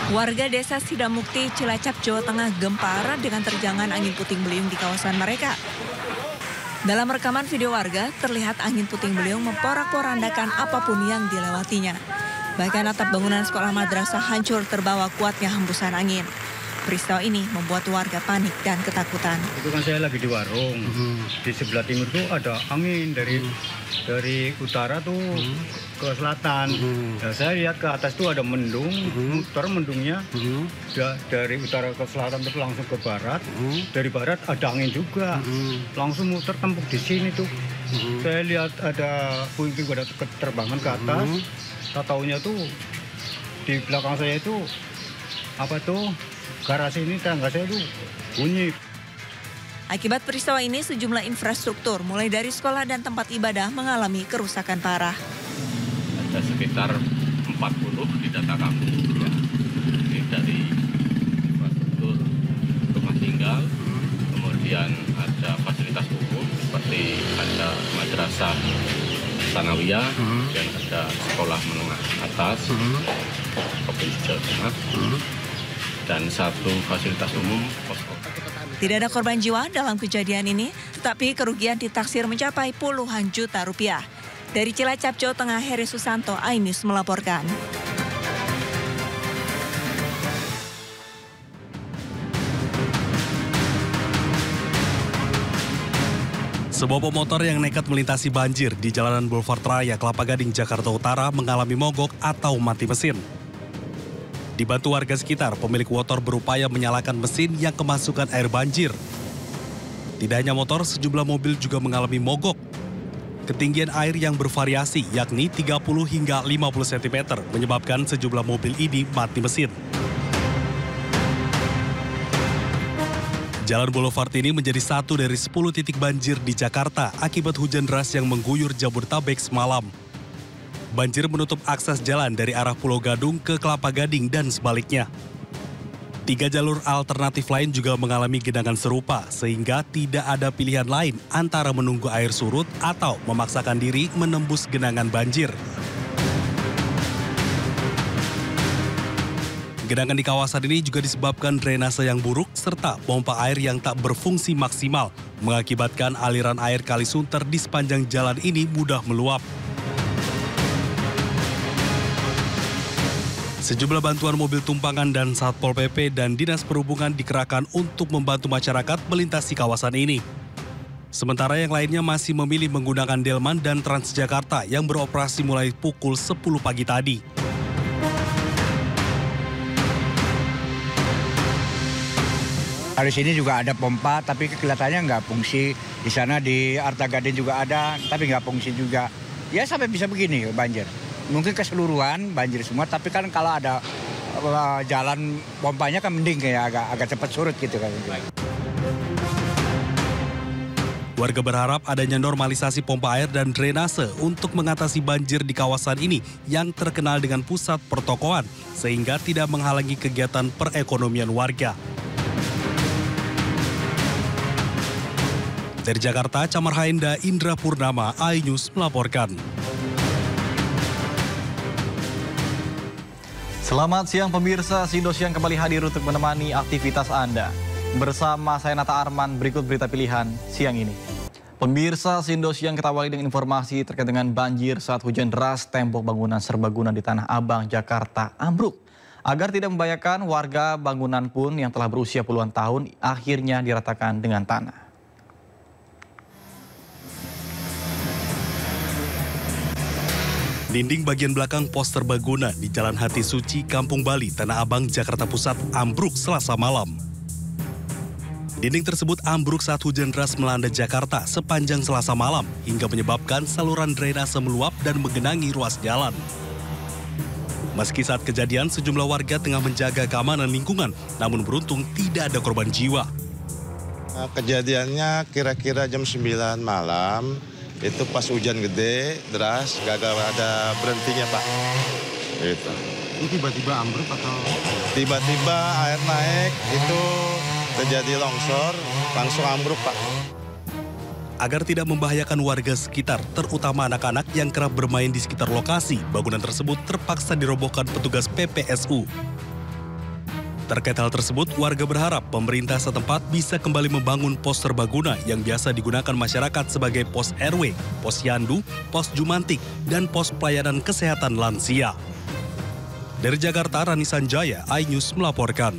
Warga desa Sidamukti, Cilacap, Jawa Tengah gempar dengan terjangan angin puting beliung di kawasan mereka. Dalam rekaman video warga, terlihat angin puting beliung memporak-porandakan apapun yang dilewatinya. Bahkan atap bangunan sekolah madrasah hancur terbawa kuatnya hembusan angin. Peristiwa ini membuat warga panik dan ketakutan. Itu kan saya lagi di warung. Di sebelah timur tuh ada angin dari utara tuh ke selatan. Nah, saya lihat ke atas tuh ada mendung, muter mendungnya dari utara ke selatan terus langsung ke barat. Dari barat ada angin juga, langsung muter tempuk di sini tuh. Saya lihat ada puing-puing pada terbangan ke atas. Taunya tuh di belakang saya itu apa tuh? Garasi ini tangga saya tuh bunyi. Akibat peristiwa ini sejumlah infrastruktur mulai dari sekolah dan tempat ibadah mengalami kerusakan parah. Ada sekitar 40 di data kami. Ya. Ini dari infrastruktur rumah tinggal, kemudian ada fasilitas umum seperti ada madrasah Sanawiyah, dan ada sekolah menengah atas, Provinsi Jawa Tengah. Dan satu fasilitas umum posko. Tidak ada korban jiwa dalam kejadian ini, tetapi kerugian ditaksir mencapai puluhan juta rupiah. Dari Cilacap, Jawa Tengah, Heri Susanto, iNews melaporkan. Sebuah pemotor yang nekat melintasi banjir di Jalanan Boulevard Raya, Kelapa Gading, Jakarta Utara mengalami mogok atau mati mesin. Dibantu warga sekitar, pemilik motor berupaya menyalakan mesin yang kemasukan air banjir. Tidak hanya motor, sejumlah mobil juga mengalami mogok. Ketinggian air yang bervariasi, yakni 30 hingga 50 cm, menyebabkan sejumlah mobil ini mati mesin. Jalan Boulevard ini menjadi satu dari 10 titik banjir di Jakarta akibat hujan deras yang mengguyur Jabodetabek semalam. Banjir menutup akses jalan dari arah Pulau Gadung ke Kelapa Gading dan sebaliknya. 3 jalur alternatif lain juga mengalami genangan serupa, sehingga tidak ada pilihan lain antara menunggu air surut atau memaksakan diri menembus genangan banjir. Genangan di kawasan ini juga disebabkan drainase yang buruk serta pompa air yang tak berfungsi maksimal, mengakibatkan aliran air Kali Sunter di sepanjang jalan ini mudah meluap. Sejumlah bantuan mobil tumpangan dan Satpol PP dan Dinas Perhubungan dikerahkan untuk membantu masyarakat melintasi kawasan ini. Sementara yang lainnya masih memilih menggunakan Delman dan Transjakarta yang beroperasi mulai pukul 10 pagi tadi. Di sini juga ada pompa, tapi kelihatannya nggak fungsi. Di sana di Arta Gading juga ada, tapi nggak fungsi juga. Ya sampai bisa begini banjir. Mungkin keseluruhan banjir semua, tapi kan kalau ada jalan pompanya kan mending kayak agak cepat surut gitu kan. Warga berharap adanya normalisasi pompa air dan drainase untuk mengatasi banjir di kawasan ini yang terkenal dengan pusat pertokoan, sehingga tidak menghalangi kegiatan perekonomian warga. Dari Jakarta, Camar Haenda, Indra Purnama, iNews melaporkan. Selamat siang pemirsa, Indosiang kembali hadir untuk menemani aktivitas Anda. Bersama saya Nata Arman, berikut berita pilihan siang ini. Pemirsa, Indosiang kita awali dengan informasi terkait dengan banjir saat hujan deras tembok bangunan serbaguna di Tanah Abang, Jakarta ambruk. Agar tidak membahayakan, warga bangunan pun yang telah berusia puluhan tahun akhirnya diratakan dengan tanah. Dinding bagian belakang pos serbaguna di Jalan Hati Suci, Kampung Bali, Tanah Abang, Jakarta Pusat ambruk Selasa malam. Dinding tersebut ambruk saat hujan deras melanda Jakarta sepanjang Selasa malam hingga menyebabkan saluran drainase meluap dan menggenangi ruas jalan. Meski saat kejadian sejumlah warga tengah menjaga keamanan lingkungan, namun beruntung tidak ada korban jiwa. Kejadiannya kira-kira jam 9 malam. Itu pas hujan gede, deras, gagal ada berhentinya Pak. Gitu. Ini tiba-tiba ambruk atau? Tiba-tiba air naik, itu terjadi longsor, langsung ambruk Pak. Agar tidak membahayakan warga sekitar, terutama anak-anak yang kerap bermain di sekitar lokasi, bangunan tersebut terpaksa dirobohkan petugas PPSU. Terkait hal tersebut, warga berharap pemerintah setempat bisa kembali membangun pos serbaguna yang biasa digunakan masyarakat sebagai pos RW, pos Yandu, pos Jumantik, dan pos pelayanan kesehatan lansia. Dari Jakarta, Rani Sanjaya, iNews melaporkan.